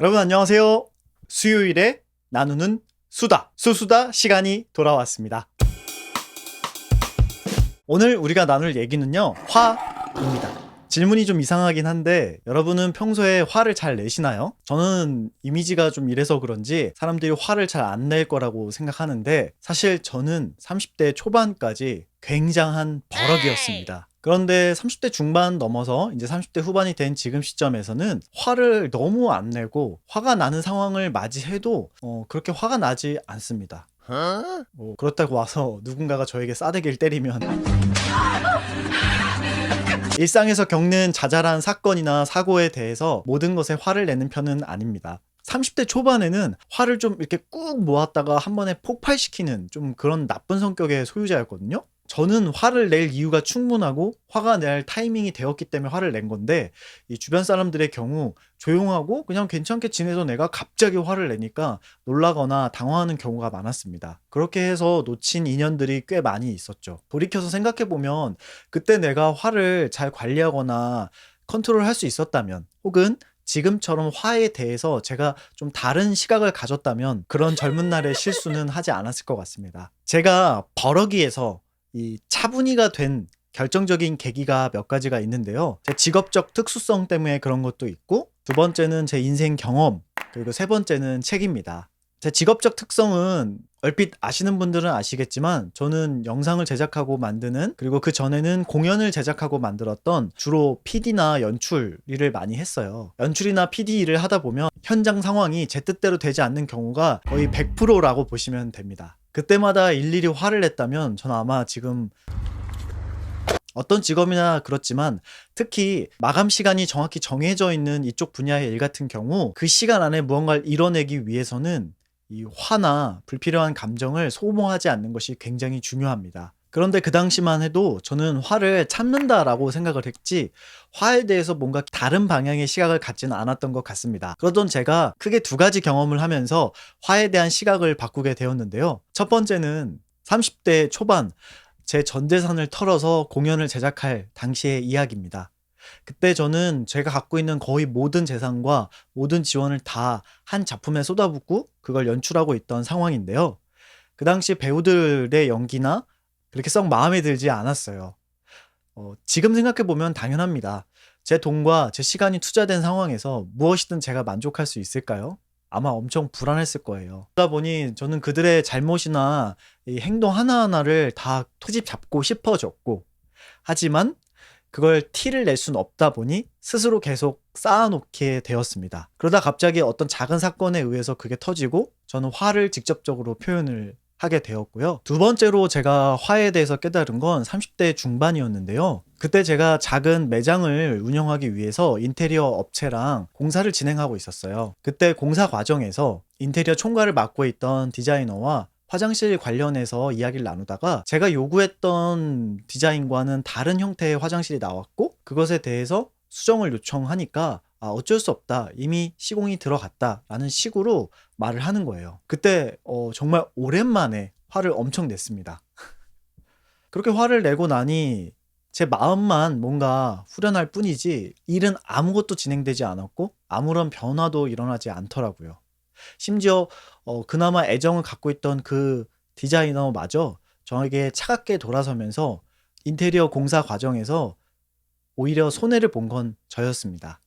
여러분 안녕하세요. 수요일에 나누는 수다 시간이 돌아왔습니다. 오늘 우리가 나눌 얘기는요, 화입니다. 질문이 좀 이상하긴 한데 여러분은 평소에 화를 잘 내시나요? 저는 이미지가 좀 이래서 그런지 사람들이 화를 잘 안 낼 거라고 생각하는데, 사실 저는 30대 초반까지 굉장한 버럭이었습니다. 그런데 30대 중반 넘어서 이제 30대 후반이 된 지금 시점에서는 화를 너무 안 내고, 화가 나는 상황을 맞이해도 그렇게 화가 나지 않습니다. 그렇다고 와서 누군가가 저에게 싸대기를 때리면 일상에서 겪는 자잘한 사건이나 사고에 대해서 모든 것에 화를 내는 편은 아닙니다. 30대 초반에는 화를 좀 이렇게 꾹 모았다가 한 번에 폭발시키는 좀 그런 나쁜 성격의 소유자였거든요. 저는 화를 낼 이유가 충분하고 화가 날 타이밍이 되었기 때문에 화를 낸 건데, 이 주변 사람들의 경우 조용하고 그냥 괜찮게 지내던 애가 갑자기 화를 내니까 놀라거나 당황하는 경우가 많았습니다. 그렇게 해서 놓친 인연들이 꽤 많이 있었죠. 돌이켜서 생각해보면 그때 내가 화를 잘 관리하거나 컨트롤할 수 있었다면, 혹은 지금처럼 화에 대해서 제가 좀 다른 시각을 가졌다면 그런 젊은 날의 실수는 하지 않았을 것 같습니다. 제가 버러기에서 이 차분히가 된 결정적인 계기가 몇 가지가 있는데요. 제 직업적 특수성 때문에 그런 것도 있고, 두 번째는 제 인생 경험, 그리고 세 번째는 책입니다. 제 직업적 특성은 얼핏 아시는 분들은 아시겠지만, 저는 영상을 제작하고 만드는, 그리고 그 전에는 공연을 제작하고 만들었던 주로 PD나 연출 일을 많이 했어요. 연출이나 PD 일을 하다 보면 현장 상황이 제 뜻대로 되지 않는 경우가 거의 100%라고 보시면 됩니다. 그때마다 일일이 화를 냈다면 저는 아마 지금 어떤 직업이나 그렇지만, 특히 마감 시간이 정확히 정해져 있는 이쪽 분야의 일 같은 경우 그 시간 안에 무언가를 이뤄내기 위해서는 이 화나 불필요한 감정을 소모하지 않는 것이 굉장히 중요합니다. 그런데 그 당시만 해도 저는 화를 참는다라고 생각을 했지, 화에 대해서 뭔가 다른 방향의 시각을 갖지는 않았던 것 같습니다. 그러던 제가 크게 두 가지 경험을 하면서 화에 대한 시각을 바꾸게 되었는데요. 첫 번째는 30대 초반, 제 전 재산을 털어서 공연을 제작할 당시의 이야기입니다. 그때 저는 제가 갖고 있는 거의 모든 재산과 모든 지원을 다 한 작품에 쏟아붓고 그걸 연출하고 있던 상황인데요. 그 당시 배우들의 연기나 그렇게 썩 마음에 들지 않았어요. 지금 생각해보면 당연합니다. 제 돈과 제 시간이 투자된 상황에서 무엇이든 제가 만족할 수 있을까요? 아마 엄청 불안했을 거예요. 그러다 보니 저는 그들의 잘못이나 이 행동 하나하나를 다 트집 잡고 싶어졌고, 하지만 그걸 티를 낼 수는 없다 보니 스스로 계속 쌓아놓게 되었습니다. 그러다 갑자기 어떤 작은 사건에 의해서 그게 터지고 저는 화를 직접적으로 표현을 하게 되었고요. 두 번째로 제가 화에 대해서 깨달은 건 30대 중반이었는데요. 그때 제가 작은 매장을 운영하기 위해서 인테리어 업체랑 공사를 진행하고 있었어요. 그때 공사 과정에서 인테리어 총괄을 맡고 있던 디자이너와 화장실 관련해서 이야기를 나누다가 제가 요구했던 디자인과는 다른 형태의 화장실이 나왔고, 그것에 대해서 수정을 요청하니까 어쩔 수 없다, 이미 시공이 들어갔다 라는 식으로 말을 하는 거예요. 그때 정말 오랜만에 화를 엄청 냈습니다. 그렇게 화를 내고 나니 제 마음만 뭔가 후련할 뿐이지 일은 아무것도 진행되지 않았고 아무런 변화도 일어나지 않더라고요. 심지어 그나마 애정을 갖고 있던 그 디자이너마저 저에게 차갑게 돌아서면서 인테리어 공사 과정에서 오히려 손해를 본 건 저였습니다.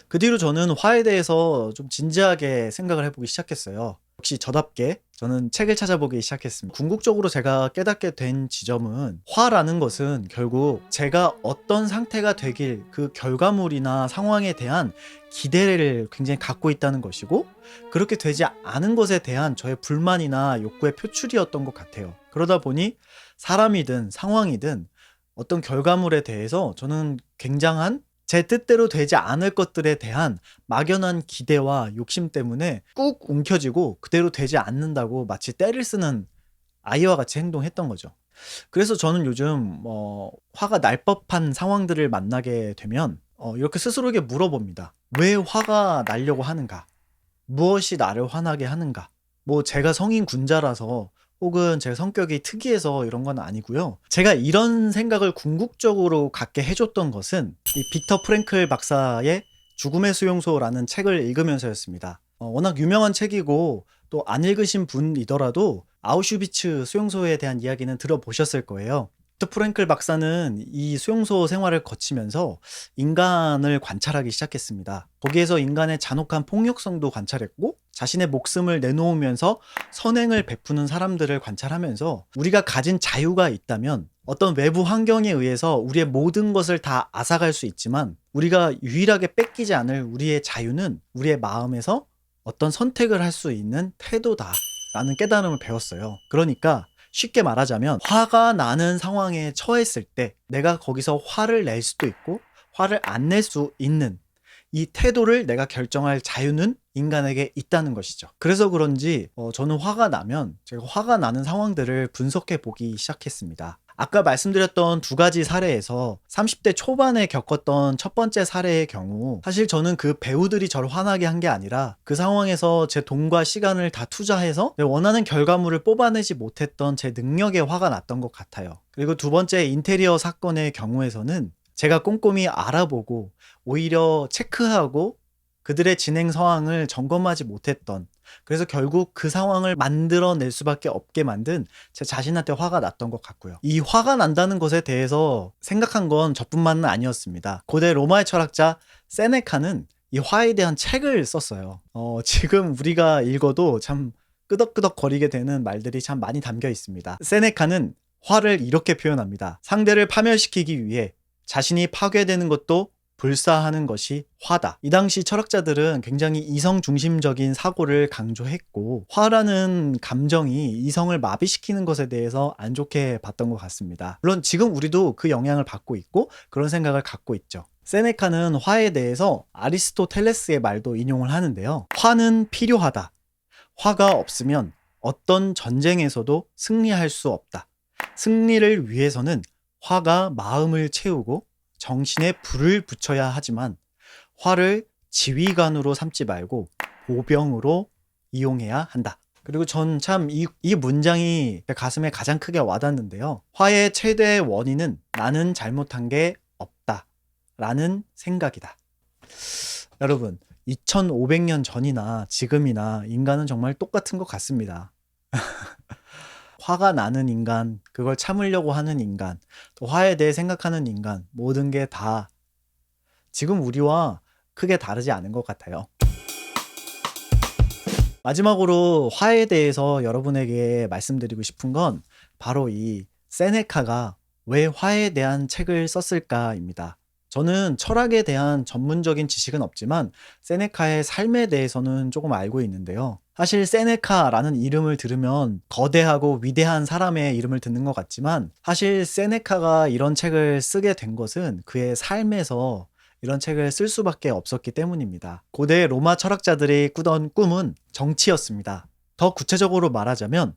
그 뒤로 저는 화에 대해서 좀 진지하게 생각을 해보기 시작했어요. 역시 저답게 저는 책을 찾아보기 시작했습니다. 궁극적으로 제가 깨닫게 된 지점은, 화라는 것은 결국 제가 어떤 상태가 되길 그 결과물이나 상황에 대한 기대를 굉장히 갖고 있다는 것이고, 그렇게 되지 않은 것에 대한 저의 불만이나 욕구의 표출이었던 것 같아요. 그러다 보니 사람이든 상황이든 어떤 결과물에 대해서 저는 굉장한 제 뜻대로 되지 않을 것들에 대한 막연한 기대와 욕심 때문에 꾹 움켜쥐고 그대로 되지 않는다고 마치 떼를 쓰는 아이와 같이 행동했던 거죠. 그래서 저는 요즘 화가 날 법한 상황들을 만나게 되면 이렇게 스스로에게 물어봅니다. 왜 화가 나려고 하는가? 무엇이 나를 화나게 하는가? 뭐 제가 성인 군자라서 혹은 제 성격이 특이해서 이런 건 아니고요. 제가 이런 생각을 궁극적으로 갖게 해줬던 것은 이 빅터 프랭클 박사의 죽음의 수용소라는 책을 읽으면서였습니다. 워낙 유명한 책이고 또 안 읽으신 분이더라도 아우슈비츠 수용소에 대한 이야기는 들어보셨을 거예요. 빅터 프랭클 박사는 이 수용소 생활을 거치면서 인간을 관찰하기 시작했습니다. 거기에서 인간의 잔혹한 폭력성도 관찰했고 자신의 목숨을 내놓으면서 선행을 베푸는 사람들을 관찰하면서 우리가 가진 자유가 있다면 어떤 외부 환경에 의해서 우리의 모든 것을 다 앗아갈 수 있지만 우리가 유일하게 뺏기지 않을 우리의 자유는 우리의 마음에서 어떤 선택을 할 수 있는 태도다라는 깨달음을 배웠어요. 그러니까 쉽게 말하자면 화가 나는 상황에 처했을 때 내가 거기서 화를 낼 수도 있고 화를 안 낼 수 있는 이 태도를 내가 결정할 자유는 인간에게 있다는 것이죠. 그래서 그런지 저는 화가 나면 제가 화가 나는 상황들을 분석해 보기 시작했습니다. 아까 말씀드렸던 두 가지 사례에서 30대 초반에 겪었던 첫 번째 사례의 경우 사실 저는 그 배우들이 저를 화나게 한 게 아니라 그 상황에서 제 돈과 시간을 다 투자해서 원하는 결과물을 뽑아내지 못했던 제 능력에 화가 났던 것 같아요. 그리고 두 번째 인테리어 사건의 경우에서는 제가 꼼꼼히 알아보고 오히려 체크하고 그들의 진행 상황을 점검하지 못했던, 그래서 결국 그 상황을 만들어낼 수밖에 없게 만든 제 자신한테 화가 났던 것 같고요. 이 화가 난다는 것에 대해서 생각한 건 저뿐만은 아니었습니다. 고대 로마의 철학자 세네카는 이 화에 대한 책을 썼어요. 지금 우리가 읽어도 참 끄덕끄덕 거리게 되는 말들이 참 많이 담겨 있습니다. 세네카는 화를 이렇게 표현합니다. 상대를 파멸시키기 위해 자신이 파괴되는 것도 불사하는 것이 화다. 이 당시 철학자들은 굉장히 이성 중심적인 사고를 강조했고 화라는 감정이 이성을 마비시키는 것에 대해서 안 좋게 봤던 것 같습니다. 물론 지금 우리도 그 영향을 받고 있고 그런 생각을 갖고 있죠. 세네카는 화에 대해서 아리스토텔레스의 말도 인용을 하는데요. 화는 필요하다. 화가 없으면 어떤 전쟁에서도 승리할 수 없다. 승리를 위해서는 화가 마음을 채우고 정신에 불을 붙여야 하지만 화를 지휘관으로 삼지 말고 보병으로 이용해야 한다. 그리고 전 참 이 문장이 제 가슴에 가장 크게 와닿는데요. 화의 최대 원인은 나는 잘못한 게 없다 라는 생각이다. 여러분 2500년 전이나 지금이나 인간은 정말 똑같은 것 같습니다. 화가 나는 인간, 그걸 참으려고 하는 인간, 또 화에 대해 생각하는 인간, 모든 게 다 지금 우리와 크게 다르지 않은 것 같아요. 마지막으로 화에 대해서 여러분에게 말씀드리고 싶은 건 바로 이 세네카가 왜 화에 대한 책을 썼을까입니다. 저는 철학에 대한 전문적인 지식은 없지만 세네카의 삶에 대해서는 조금 알고 있는데요. 사실 세네카라는 이름을 들으면 거대하고 위대한 사람의 이름을 듣는 것 같지만 사실 세네카가 이런 책을 쓰게 된 것은 그의 삶에서 이런 책을 쓸 수밖에 없었기 때문입니다. 고대 로마 철학자들이 꾸던 꿈은 정치였습니다. 더 구체적으로 말하자면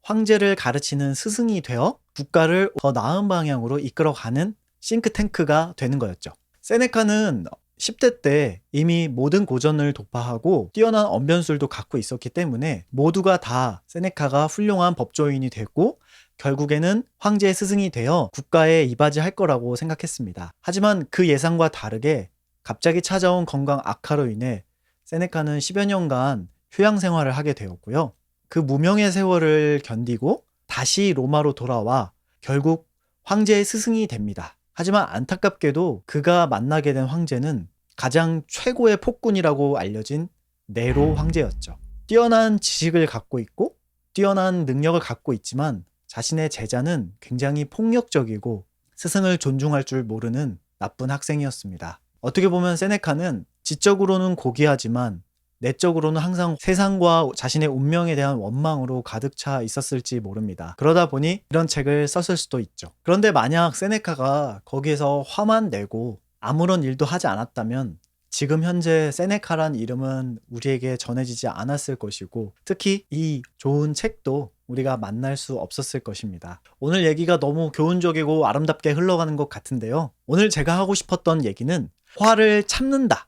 황제를 가르치는 스승이 되어 국가를 더 나은 방향으로 이끌어가는 싱크탱크가 되는 거였죠. 세네카는 10대 때 이미 모든 고전을 독파하고 뛰어난 언변술도 갖고 있었기 때문에 모두가 다 세네카가 훌륭한 법조인이 됐고 결국에는 황제의 스승이 되어 국가에 이바지할 거라고 생각했습니다. 하지만 그 예상과 다르게 갑자기 찾아온 건강 악화로 인해 세네카는 10여 년간 휴양 생활을 하게 되었고요. 그 무명의 세월을 견디고 다시 로마로 돌아와 결국 황제의 스승이 됩니다. 하지만 안타깝게도 그가 만나게 된 황제는 가장 최고의 폭군이라고 알려진 네로 황제였죠. 뛰어난 지식을 갖고 있고 뛰어난 능력을 갖고 있지만 자신의 제자는 굉장히 폭력적이고 스승을 존중할 줄 모르는 나쁜 학생이었습니다. 어떻게 보면 세네카는 지적으로는 고귀하지만 내적으로는 항상 세상과 자신의 운명에 대한 원망으로 가득 차 있었을지 모릅니다. 그러다 보니 이런 책을 썼을 수도 있죠. 그런데 만약 세네카가 거기에서 화만 내고 아무런 일도 하지 않았다면 지금 현재 세네카란 이름은 우리에게 전해지지 않았을 것이고 특히 이 좋은 책도 우리가 만날 수 없었을 것입니다. 오늘 얘기가 너무 교훈적이고 아름답게 흘러가는 것 같은데요. 오늘 제가 하고 싶었던 얘기는 화를 참는다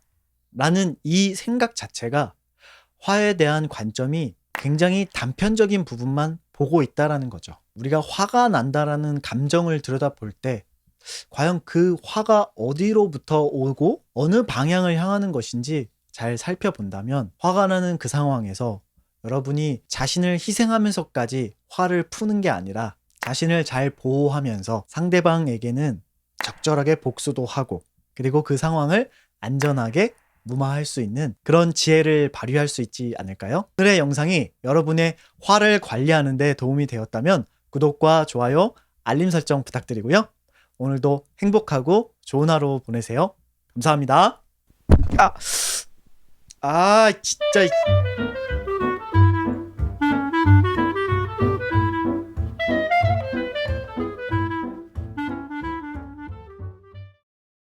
라는 이 생각 자체가 화에 대한 관점이 굉장히 단편적인 부분만 보고 있다라는 거죠. 우리가 화가 난다라는 감정을 들여다볼 때 과연 그 화가 어디로부터 오고 어느 방향을 향하는 것인지 잘 살펴본다면 화가 나는 그 상황에서 여러분이 자신을 희생하면서까지 화를 푸는 게 아니라 자신을 잘 보호하면서 상대방에게는 적절하게 복수도 하고 그리고 그 상황을 안전하게 무마할 수 있는 그런 지혜를 발휘할 수 있지 않을까요? 오늘의 영상이 여러분의 화를 관리하는 데 도움이 되었다면 구독과 좋아요, 알림 설정 부탁드리고요. 오늘도 행복하고 좋은 하루 보내세요. 감사합니다. 진짜.